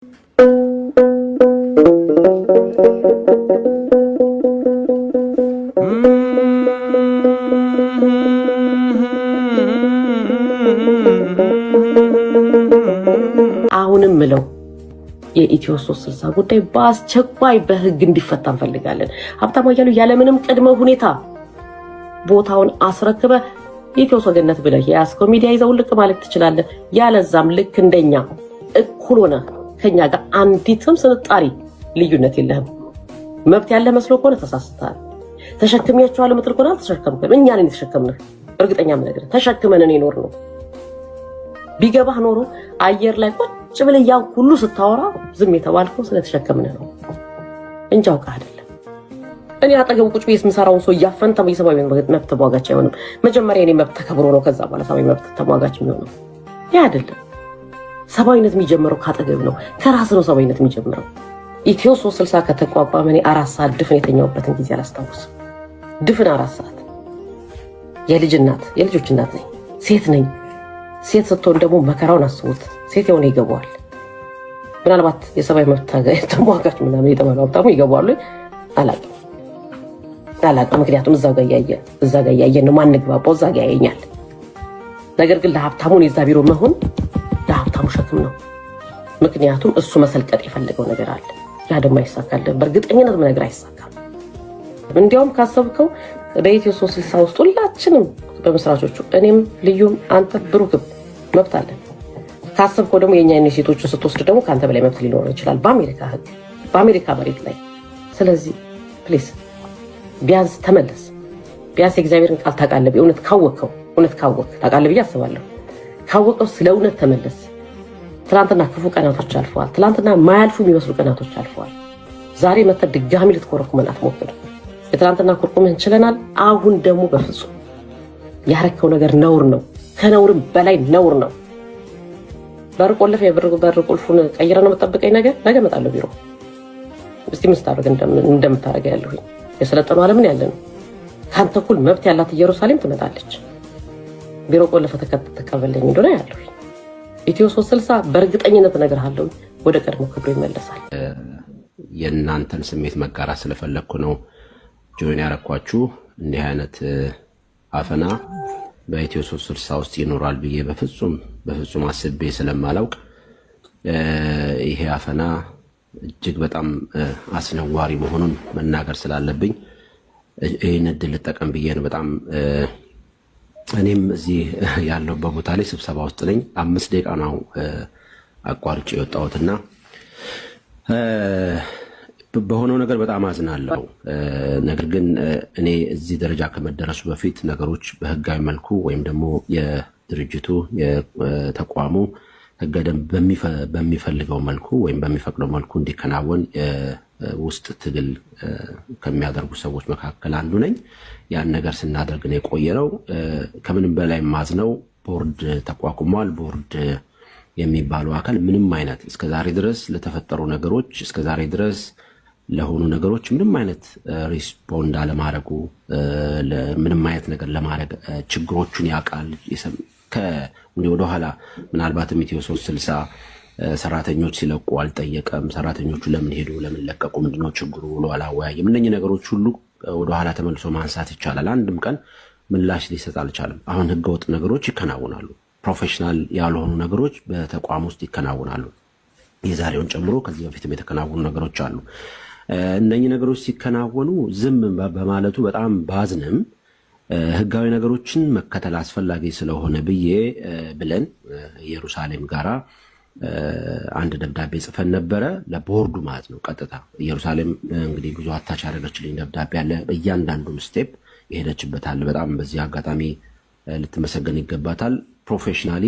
አሁንም ምለው የኢትዮ 360 ጉዳይ በአስቸኳይ በህግ እንዲፈታ እንፈልጋለን። ሀብታሙ አያሌው ያለምንም ቅድመ ሁኔታ ቦታውን አስረክበ ኢትዮ ሰገነት ብለህ የያዝከው ሚዲያ ይዘው ልቅ ማለት ትችላለህ። ያለዛም ልክ እንደኛ እኩል ሆነ ከኛ ጋር አንዲትም ስንጣሪ ልዩነት የለህም። መብት ያለ መስሎ ከሆነ ተሳስተሃል። ተሸክሚያቸዋለሁ ምትል ከሆነ አልተሸከምክም። እኛ ነን የተሸከምንህ። እርግጠኛ ነገር ተሸክመን እኔ ኖር ነው ቢገባህ ኖሮ አየር ላይ ቁጭ ብለህ ያን ሁሉ ስታወራ ዝም የተባልከው ስለተሸከምንህ ነው እንጂ አውቀህ አይደለም። እኔ አጠገቡ ቁጭ ብዬ የምሰራውን ሰው እያፈንተ በሰባዊ መብት ተሟጋች አይሆንም። መጀመሪያ እኔ መብት ተከብሮ ነው ከዛ በኋላ ሰባዊ መብት ተሟጋች የሚሆነው። ያ አይደለም። ሰባዊነት የሚጀምረው ካጠገብ ነው፣ ከራስ ነው ሰባዊነት የሚጀምረው። ኢትዮ 360 ከተቋቋመ እኔ 4 ሰዓት ድፍን የተኛውበትን ጊዜ አላስታውስም። ድፍን 4 ሰዓት የልጅ እናት የልጆች እናት ነኝ፣ ሴት ነኝ። ሴት ስትሆን ደግሞ መከራውን አስቡት። ሴት የሆነ ይገባዋል። ምናልባት የሰባዊ መብት ተሟጋች ምናምን የተባለው ሀብታሙ ይገባዋል አላውቅም። ምክንያቱም እዛ ጋር እያየን ነው ማንግባባው፣ እዛ ጋር ያየኛል። ነገር ግን ለሀብታሙን የዛ ቢሮ መሆን ለሀብታሙ ሸክም ነው። ምክንያቱም እሱ መሰልቀጥ የፈለገው ነገር አለ። ያ ደግሞ አይሳካልም። በእርግጠኝነት ነገር አይሳካም። እንዲያውም ካሰብከው በኢትዮ 360 ውስጥ ሁላችንም በመስራቾቹ እኔም ልዩም አንተ ብሩክም መብት አለን። ካሰብከው ደግሞ የኛ ሴቶችን ስትወስድ ደግሞ ከአንተ በላይ መብት ሊኖረው ይችላል በአሜሪካ ሕግ በአሜሪካ መሬት ላይ። ስለዚህ ፕሊዝ ቢያንስ ተመለስ። ቢያንስ የእግዚአብሔርን ቃል ታውቃለህ። እውነት ካወቅከው ታውቃለህ ብዬ አስባለሁ። ካወቀው ስለ እውነት ተመለስ። ትናንትና ክፉ ቀናቶች አልፈዋል። ትናንትና ማያልፉ የሚመስሉ ቀናቶች አልፈዋል። ዛሬ መተህ ድጋሚ ልትኮረኩመን አትሞክር። የትናንትና ኮርኩመን ችለናል። አሁን ደግሞ በፍጹም ያረከው ነገር ነውር ነው። ከነውርም በላይ ነውር ነው። በር ቆልፍ የበር ቁልፉን ቀይረ ነው የምጠብቀኝ ነገር ነገ እመጣለሁ ቢሮ። እስቲ ምስታረግ እንደምታረጋ ያለሁኝ የሰለጠኑ ዓለምን ያለ ነው። ካንተ እኩል መብት ያላት ኢየሩሳሌም ትመጣለች። ቢሮ ቆልፈ ተቀበለኝ እንደሆነ ያለሁኝ ኢትዮ 360 በእርግጠኝነት ነገር አለው ወደ ቀድሞ ክብሩ ይመለሳል። የእናንተን ስሜት መጋራት ስለፈለኩ ነው ጆይን ያረኳችሁ። እንዲህ አይነት አፈና በኢትዮ 360 ውስጥ ይኖራል ብዬ በፍጹም አስቤ ስለማላውቅ ይሄ አፈና እጅግ በጣም አስነዋሪ መሆኑን መናገር ስላለብኝ ይህን እድል ልጠቀም ብዬ ነው። በጣም እኔም እዚህ ያለሁበት ቦታ ላይ ስብሰባ ውስጥ ነኝ። 5 ደቂቃ ነው አቋርጬ የወጣሁትና በሆነው ነገር በጣም አዝናለሁ። ነገር ግን እኔ እዚህ ደረጃ ከመደረሱ በፊት ነገሮች በህጋዊ መልኩ ወይም ደግሞ የድርጅቱ የተቋሙ ህገ ደንብ በሚፈልገው መልኩ ወይም በሚፈቅደው መልኩ እንዲከናወን ውስጥ ትግል ከሚያደርጉ ሰዎች መካከል አንዱ ነኝ። ያን ነገር ስናደርግ ነው የቆየነው። ከምንም በላይ ማዝነው ቦርድ ተቋቁሟል። ቦርድ የሚባለው አካል ምንም አይነት እስከዛሬ ድረስ ለተፈጠሩ ነገሮች እስከዛሬ ድረስ ለሆኑ ነገሮች ምንም አይነት ሪስፖንድ አለማድረጉ ምንም አይነት ነገር ለማድረግ ችግሮቹን ያውቃል። ወደ ኋላ ምናልባትም ኢትዮ 360 ሰራተኞች ሲለቁ አልጠየቀም። ሰራተኞቹ ለምን ሄዱ፣ ለምን ለቀቁ፣ ምንድነው ችግሩ ብሎ አላወያየም። እነኚህ ነገሮች ሁሉ ወደ ኋላ ተመልሶ ማንሳት ይቻላል። አንድም ቀን ምላሽ ሊሰጥ አልቻለም። አሁን ህገወጥ ነገሮች ይከናወናሉ። ፕሮፌሽናል ያልሆኑ ነገሮች በተቋም ውስጥ ይከናወናሉ። የዛሬውን ጨምሮ ከዚህ በፊትም የተከናወኑ ነገሮች አሉ። እነኚህ ነገሮች ሲከናወኑ ዝም በማለቱ በጣም ባዝንም ህጋዊ ነገሮችን መከተል አስፈላጊ ስለሆነ ብለን ኢየሩሳሌም ጋራ አንድ ደብዳቤ ጽፈን ነበረ ለቦርዱ ማለት ነው። ቀጥታ ኢየሩሳሌም እንግዲህ ብዙ አታች ያደረገችልኝ ደብዳቤ አለ። በእያንዳንዱ ስቴፕ የሄደችበት አለ። በጣም በዚህ አጋጣሚ ልትመሰገን ይገባታል። ፕሮፌሽናል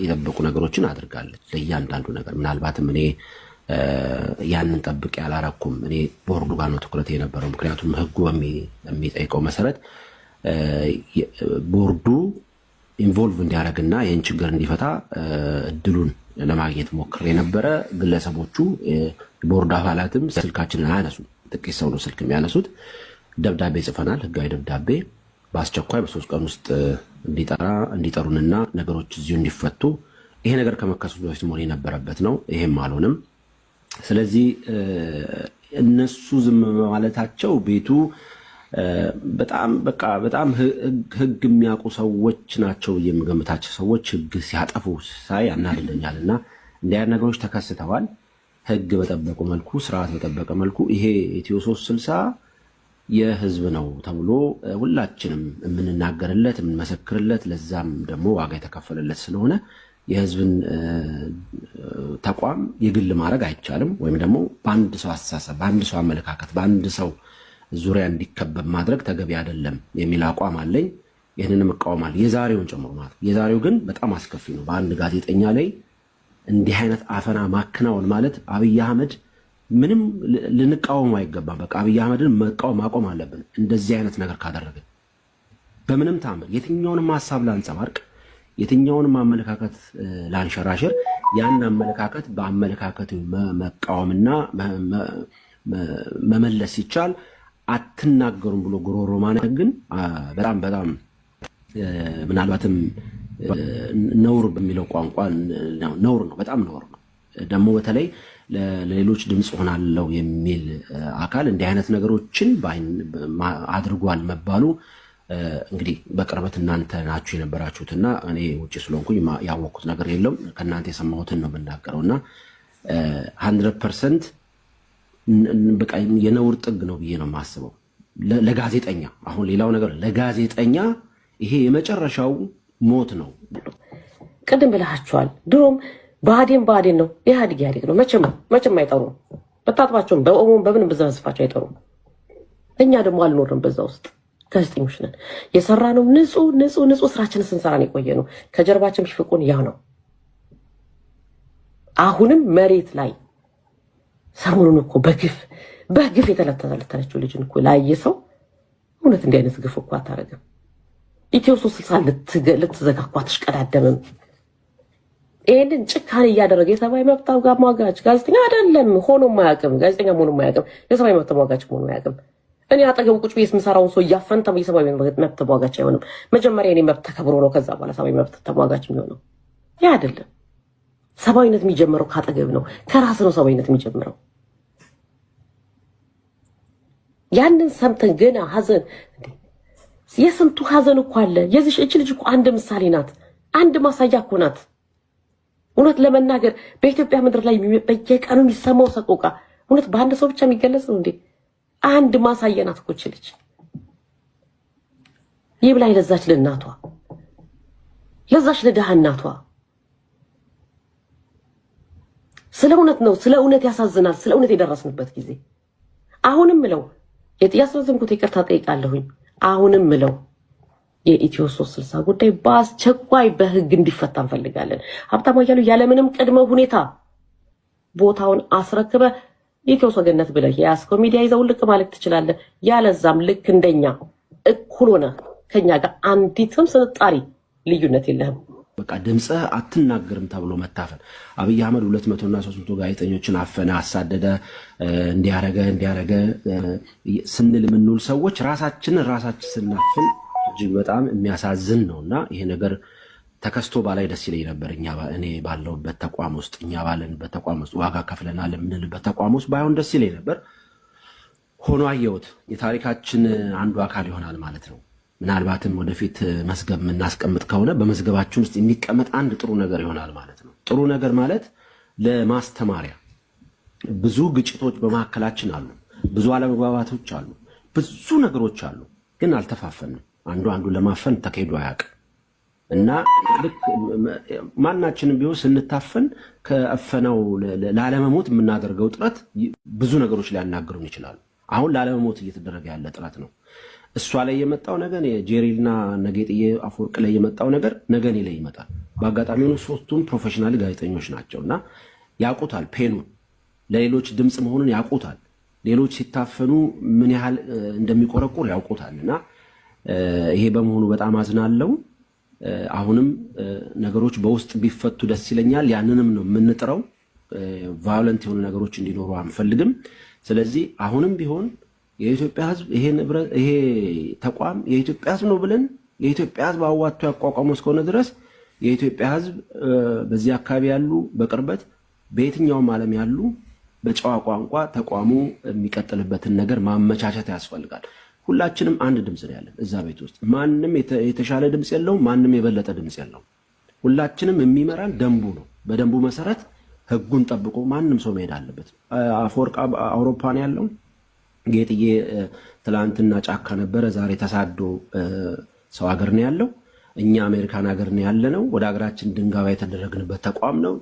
የጠበቁ ነገሮችን አድርጋለች ለእያንዳንዱ ነገር። ምናልባትም እኔ ያንን ጠብቅ ያላረኩም። እኔ ቦርዱ ጋር ነው ትኩረት የነበረው። ምክንያቱም ህጉ በሚጠይቀው መሰረት ቦርዱ ኢንቮልቭ እንዲያደርግና ይህን ችግር እንዲፈታ እድሉን ለማግኘት ሞክሬ ነበረ። ግለሰቦቹ ቦርድ አባላትም ስልካችንን አያነሱም። ጥቂት ሰው ነው ስልክ የሚያነሱት። ደብዳቤ ጽፈናል፣ ህጋዊ ደብዳቤ በአስቸኳይ በ3 ቀን ውስጥ እንዲጠሩንና ነገሮች እዚሁ እንዲፈቱ ይሄ ነገር ከመከሰቱ በፊት መሆን የነበረበት ነው። ይሄም አልሆነም። ስለዚህ እነሱ ዝም በማለታቸው ቤቱ በጣም ህግ የሚያውቁ ሰዎች ናቸው የምገምታቸው ሰዎች ህግ ሲያጠፉ ሳይ ያናድደኛልና እንዲህ አይነት ነገሮች ተከስተዋል። ህግ በጠበቀ መልኩ ስርዓት በጠበቀ መልኩ ይሄ ኢትዮ 360 የህዝብ ነው ተብሎ ሁላችንም የምንናገርለት የምንመሰክርለት ለዛም ደግሞ ዋጋ የተከፈለለት ስለሆነ የህዝብን ተቋም የግል ማድረግ አይቻልም። ወይም ደግሞ በአንድ ሰው አስተሳሰብ፣ በአንድ ሰው አመለካከት፣ በአንድ ሰው ዙሪያ እንዲከበብ ማድረግ ተገቢ አይደለም የሚል አቋም አለኝ። ይህንንም እቃወማለሁ፣ የዛሬውን ጨምሮ ማለት። የዛሬው ግን በጣም አስከፊ ነው። በአንድ ጋዜጠኛ ላይ እንዲህ አይነት አፈና ማከናወን ማለት አብይ አህመድ ምንም ልንቃወም አይገባም። በቃ አብይ አህመድን መቃወም ማቆም አለብን። እንደዚህ አይነት ነገር ካደረግን በምንም ታምር የትኛውንም ሐሳብ ላንጸባርቅ፣ የትኛውንም አመለካከት ላንሸራሽር፣ ያን አመለካከት በአመለካከቱ መቃወምና መመለስ ይቻል አትናገሩም ብሎ ጉሮሮ ማለት ግን በጣም ምናልባትም ነውር በሚለው ቋንቋ ነውር ነው። በጣም ነውር ነው። ደግሞ በተለይ ለሌሎች ድምፅ ሆናለው የሚል አካል እንዲህ አይነት ነገሮችን አድርጓል መባሉ እንግዲህ በቅርበት እናንተ ናችሁ የነበራችሁትና እኔ ውጭ ስለሆንኩኝ ያወቅኩት ነገር የለም። ከእናንተ የሰማሁትን ነው የምናገረውና 100% በቃ የነውር ጥግ ነው ብዬ ነው የማስበው ለጋዜጠኛ። አሁን ሌላው ነገር ለጋዜጠኛ ይሄ የመጨረሻው ሞት ነው። ቅድም ብለሃቸዋል። ድሮም ብአዴን ነው፣ ኢህአዴግ ነው። መቼም አይጠሩም። በታጥባቸውም በኦሞም በምንም ብዘፈዝፋቸው አይጠሩም። እኛ ደግሞ አልኖርም በዛ ውስጥ ጋዜጠኞች ነን። የሰራነው ንጹህ ስራችንን ስንሰራን የቆየ ነው። ከጀርባችን ቢፍቁን ያው ነው። አሁንም መሬት ላይ ሰሞኑን እኮ በግፍ የተለተለችው ልጅን እኮ ላየ ሰው እውነት እንዲህ አይነት ግፍ እኮ አታረግም። ኢትዮ 360 ልትዘጋ እኮ አትሽቀዳደምም። ይህንን ጭካኔ እያደረገ የሰብአዊ መብት ተሟጋች ጋዜጠኛ አይደለም ሆኖ ማያውቅም። ጋዜጠኛ ሆኖ ማያውቅም። የሰብአዊ መብት ተሟጋች ሆኖ ማያውቅም። እኔ አጠገቡ ቁጭ ብዬ የምሰራውን ሰው እያፈንተ የሰብአዊ መብት ተሟጋች አይሆንም። መጀመሪያ የኔ መብት ተከብሮ ነው ከዛ በኋላ ሰብአዊ መብት ተሟጋች የሚሆነው። ያ አይደለም። ሰብአዊነት የሚጀምረው ካጠገብ ነው፣ ከራስ ነው ሰብአዊነት የሚጀምረው። ያንን ሰምተን ገና ሀዘን የስንቱ ሀዘን እኮ አለ። የዚህ እቺ ልጅ እኮ አንድ ምሳሌ ናት፣ አንድ ማሳያ እኮ ናት። እውነት ለመናገር በኢትዮጵያ ምድር ላይ በየቀኑ የሚሰማው ሰቆቃ እውነት በአንድ ሰው ብቻ የሚገለጽ ነው እንዴ? አንድ ማሳያ ናት እኮ እቺ ልጅ። ይብላኝ ለዛች ለእናቷ፣ ለዛች ለደሃ እናቷ። ስለ እውነት ነው፣ ስለ እውነት ያሳዝናል። ስለ እውነት የደረስንበት ጊዜ አሁንም ምለው ያስረዘምኩት ይቅርታ ጠይቃለሁኝ። አሁንም ምለው የኢትዮ 360 ጉዳይ በአስቸኳይ በህግ እንዲፈታ እንፈልጋለን። ሀብታሙ አያሌው ያለምንም ቅድመ ሁኔታ ቦታውን አስረክበ ኢትዮ ሰገነት ብለህ የያዝከው ሚዲያ ይዘው ልቅ ማለት ትችላለህ። ያለዛም ልክ እንደኛ እኩል ሆነ ከኛ ጋር አንዲትም ስንጣሪ ልዩነት የለህም። በቃ ድምጽህ አትናገርም ተብሎ መታፈን። አብይ አህመድ 200 እና 300 ጋዜጠኞችን አፈነ፣ አሳደደ፣ እንዲያረገ ስንል የምንውል ሰዎች ራሳችን ስናፍን እጅግ በጣም የሚያሳዝን ነውና ይሄ ነገር ተከስቶ ባላይ ደስ ይለኝ ነበር። እኔ ባለውበት ተቋም ውስጥ እኛ ባለንበት ተቋም ውስጥ ዋጋ ከፍለናል የምንልበት ተቋም ውስጥ ባይሆን ደስ ይለኝ ነበር። ሆኖ አየሁት። የታሪካችን አንዱ አካል ይሆናል ማለት ነው። ምናልባትም ወደፊት መዝገብ የምናስቀምጥ ከሆነ በመዝገባችን ውስጥ የሚቀመጥ አንድ ጥሩ ነገር ይሆናል ማለት ነው። ጥሩ ነገር ማለት ለማስተማሪያ። ብዙ ግጭቶች በመካከላችን አሉ፣ ብዙ አለመግባባቶች አሉ፣ ብዙ ነገሮች አሉ፣ ግን አልተፋፈንም። አንዱ ለማፈን ተካሂዶ አያውቅም እና ልክ ማናችንም ቢሆን ስንታፈን ከአፈናው ላለመሞት የምናደርገው ጥረት ብዙ ነገሮች ሊያናግሩን ይችላሉ። አሁን ላለመሞት እየተደረገ ያለ ጥረት ነው። እሷ ላይ የመጣው ነገር የጄሪልና ነጌጥዬ አፈወርቅ ላይ የመጣው ነገር ነገ እኔ ላይ ይመጣል። በአጋጣሚ ሆኖ ሶስቱም ፕሮፌሽናል ጋዜጠኞች ናቸውና ያውቁታል፣ ፔኑን ለሌሎች ድምፅ መሆኑን ያውቁታል። ሌሎች ሲታፈኑ ምን ያህል እንደሚቆረቁር ያውቁታልና ይሄ በመሆኑ በጣም አዝናለሁ። አሁንም ነገሮች በውስጥ ቢፈቱ ደስ ይለኛል። ያንንም ነው የምንጥረው። ቫዮለንት የሆኑ ነገሮች እንዲኖሩ አንፈልግም። ስለዚህ አሁንም ቢሆን የኢትዮጵያ ሕዝብ ይሄ ተቋም የኢትዮጵያ ሕዝብ ነው ብለን የኢትዮጵያ ሕዝብ አዋጥቶ ያቋቋመው እስከሆነ ድረስ የኢትዮጵያ ህዝብ በዚህ አካባቢ ያሉ በቅርበት በየትኛውም ዓለም ያሉ በጨዋ ቋንቋ ተቋሙ የሚቀጥልበትን ነገር ማመቻቸት ያስፈልጋል። ሁላችንም አንድ ድምጽ ነው ያለን እዛ ቤት ውስጥ። ማንም የተሻለ ድምጽ የለውም፣ ማንም የበለጠ ድምጽ የለውም። ሁላችንም የሚመራን ደንቡ ነው። በደንቡ መሰረት ህጉን ጠብቆ ማንም ሰው መሄድ አለበት። አፈወርቅ አውሮፓ ነው ያለው። ጌጥዬ ትላንትና ጫካ ነበረ፣ ዛሬ ተሳዶ ሰው ሀገር ነው ያለው። እኛ አሜሪካን ሀገር ነው ያለነው። ወደ ሀገራችን ድንጋባ የተደረግንበት ተቋም ነው።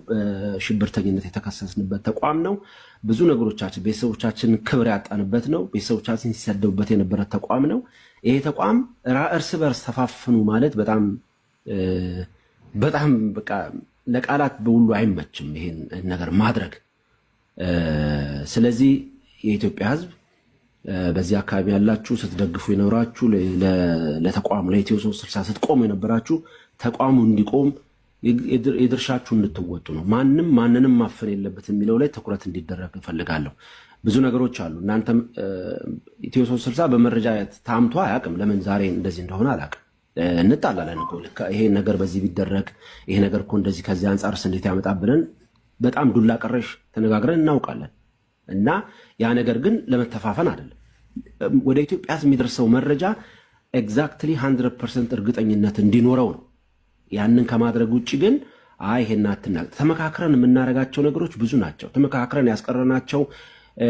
ሽብርተኝነት የተከሰስንበት ተቋም ነው። ብዙ ነገሮቻችን ቤተሰቦቻችን ክብር ያጣንበት ነው። ቤተሰቦቻችን ሲሰደቡበት የነበረ ተቋም ነው። ይሄ ተቋም እርስ በርስ ተፋፍኑ ማለት በጣም በቃ ለቃላት በሁሉ አይመችም ይሄን ነገር ማድረግ። ስለዚህ የኢትዮጵያ ህዝብ በዚህ አካባቢ ያላችሁ ስትደግፉ የኖራችሁ ለተቋሙ ለኢትዮ 360 ስትቆሙ የነበራችሁ ተቋሙ እንዲቆም የድርሻችሁ እንድትወጡ ነው። ማንንም ማፈን የለበትም የሚለው ላይ ትኩረት እንዲደረግ እፈልጋለሁ። ብዙ ነገሮች አሉ። እናንተም ኢትዮ 360 በመረጃ ታምቶ አያውቅም። ለምን ዛሬ እንደዚህ እንደሆነ አላውቅም። እንጣላለን እኮ ይሄ ነገር በዚህ ቢደረግ ይሄ ነገር እኮ እንደዚህ ከዚህ አንጻርስ እንዴት ያመጣብንን በጣም ዱላ ቀረሽ ተነጋግረን እናውቃለን። እና ያ ነገር ግን ለመተፋፈን አይደለም። ወደ ኢትዮጵያ የሚደርሰው መረጃ ኤግዛክትሊ 100% እርግጠኝነት እንዲኖረው ነው። ያንን ከማድረግ ውጭ ግን ይሄን አትናቅ። ተመካክረን የምናረጋቸው ነገሮች ብዙ ናቸው። ተመካክረን ያስቀረናቸው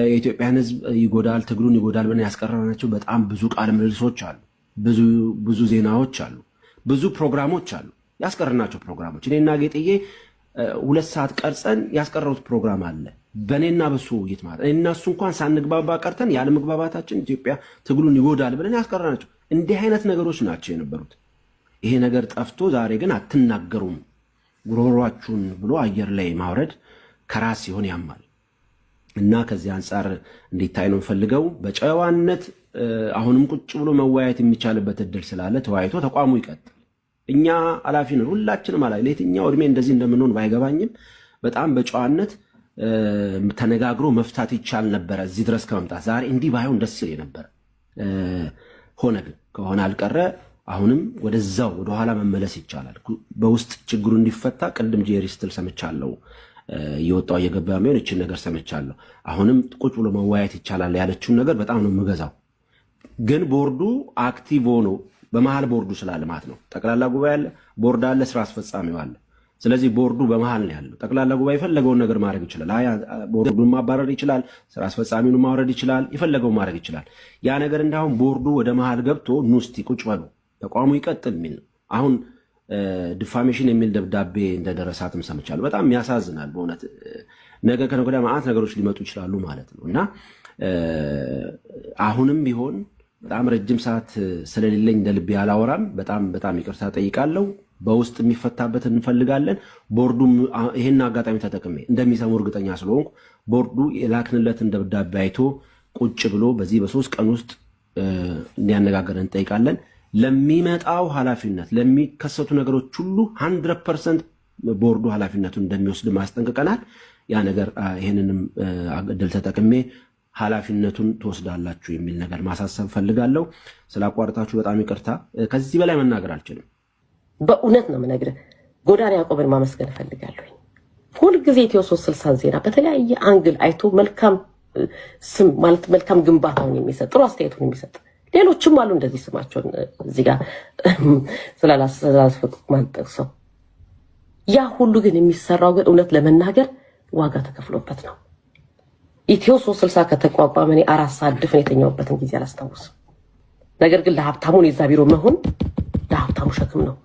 የኢትዮጵያን ህዝብ ይጎዳል፣ ትግሉን ይጎዳል ብለን ያስቀረናቸው በጣም ብዙ ቃለ ምልልሶች አሉ። ብዙ ዜናዎች አሉ። ብዙ ፕሮግራሞች አሉ። ያስቀረናቸው ፕሮግራሞች እኔና ጌጥዬ 2 ሰዓት ቀርጸን ያስቀረውት ፕሮግራም አለ። በእኔና በሱ ውይይት ማለት እኔና እሱ እንኳን ሳንግባባ ቀርተን ያለ መግባባታችን ኢትዮጵያ ትግሉን ይጎዳል ብለን ያስቀረናቸው እንዲህ አይነት ነገሮች ናቸው የነበሩት። ይሄ ነገር ጠፍቶ ዛሬ ግን አትናገሩም ጉሮሯችሁን ብሎ አየር ላይ ማውረድ ከራስ ሲሆን ያማል። እና ከዚህ አንጻር እንዲታይ ነው ፈልገው በጨዋነት አሁንም ቁጭ ብሎ መወያየት የሚቻልበት እድል ስላለ ተወያይቶ ተቋሙ ይቀጥል። እኛ ኃላፊ ነን ሁላችንም። ለየትኛው እድሜ እንደዚህ እንደምንሆን ባይገባኝም በጣም በጨዋነት ተነጋግሮ መፍታት ይቻል ነበረ እዚህ ድረስ ከመምጣት። ዛሬ እንዲህ ባይሆን ደስ ይል ነበር። ሆነ ግን ከሆነ አልቀረ አሁንም ወደዛው ወደኋላ መመለስ ይቻላል። በውስጥ ችግሩ እንዲፈታ ቅድም ጄሪ ስትል ሰምቻለሁ። እየወጣው እየገባ የሚሆን እችን ነገር ሰምቻለሁ። አሁንም ቁጭ ብሎ መወያየት ይቻላል ያለችውን ነገር በጣም ነው የምገዛው። ግን ቦርዱ አክቲቭ ሆኖ በመሃል ቦርዱ ስላለ ማለት ነው። ጠቅላላ ጉባኤ አለ፣ ቦርድ አለ፣ ስራ አስፈጻሚው አለ። ስለዚህ ቦርዱ በመሃል ነው ያለው። ጠቅላላ ጉባኤ የፈለገውን ነገር ማድረግ ይችላል። ቦርዱን ማባረር ይችላል፣ ስራ አስፈጻሚውን ማውረድ ይችላል፣ የፈለገውን ማድረግ ይችላል። ያ ነገር እንዳሁን ቦርዱ ወደ መሃል ገብቶ ኑስቲ ቁጭ በሉ ተቋሙ ይቀጥል የሚል ነው። አሁን ዲፋሜሽን የሚል ደብዳቤ እንደደረሳትም ሰምቻለሁ። በጣም ያሳዝናል በእውነት። ነገ ከነገ ወዲያ ማአት ነገሮች ሊመጡ ይችላሉ ማለት ነው። እና አሁንም ቢሆን በጣም ረጅም ሰዓት ስለሌለኝ እንደልቤ አላወራም። በጣም ይቅርታ ጠይቃለሁ። በውስጥ የሚፈታበት እንፈልጋለን። ቦርዱ ይሄን አጋጣሚ ተጠቅሜ እንደሚሰሙ እርግጠኛ ስለሆንኩ ቦርዱ የላክንለትን ደብዳቤ አይቶ ቁጭ ብሎ በዚህ በ3 ቀን ውስጥ እንዲያነጋገረን እንጠይቃለን። ለሚመጣው ኃላፊነት ለሚከሰቱ ነገሮች ሁሉ 100% ቦርዱ ኃላፊነቱን እንደሚወስድ ማስጠንቀቀናል። ያ ነገር ይሄንንም እድል ተጠቅሜ ኃላፊነቱን ትወስዳላችሁ የሚል ነገር ማሳሰብ ፈልጋለሁ። ስላቋርጣችሁ በጣም ይቅርታ። ከዚህ በላይ መናገር አልችልም። በእውነት ነው የምነግርህ። ጎዳና ያዕቆብን ማመስገን ፈልጋለሁ። ሁልጊዜ ኢትዮ 360 ዜና በተለያየ አንግል አይቶ መልካም ስም ማለት መልካም ግንባታውን የሚሰጥ ጥሩ አስተያየቱን የሚሰጥ ሌሎችም አሉ እንደዚህ ስማቸውን እዚህ ጋር ስላላስፈቅኩ ማንጠቅሰው። ያ ሁሉ ግን የሚሰራው ግን እውነት ለመናገር ዋጋ ተከፍሎበት ነው። ኢትዮ 360 ከተቋቋመ እኔ 4 ሰዓት ድፍን የተኛውበትን ጊዜ አላስታውስም። ነገር ግን ለሀብታሙን የዛ ቢሮ መሆን ለሀብታሙ ሸክም ነው።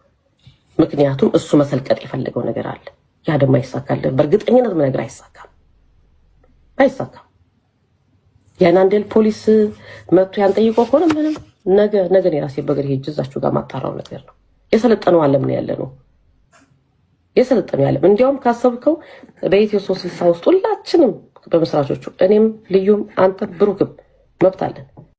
ምክንያቱም እሱ መሰልቀጥ የፈለገው ነገር አለ። ያ ደግሞ አይሳካልም። በእርግጠኝነት ነገር አይሳካም። የናንዴል ፖሊስ መጥቶ ያንጠይቆ ከሆነ ምንም ነገ የራሴ በግር ሄጅ እዛችሁ ጋር ማጣራው ነገር ነው። የሰለጠነው ዓለም ነው ያለ ነው። የሰለጠነው ዓለም እንዲያውም ካሰብከው በኢትዮ 360 ውስጥ ሁላችንም በመስራቾቹ እኔም ልዩም አንተ ብሩክም መብት አለን።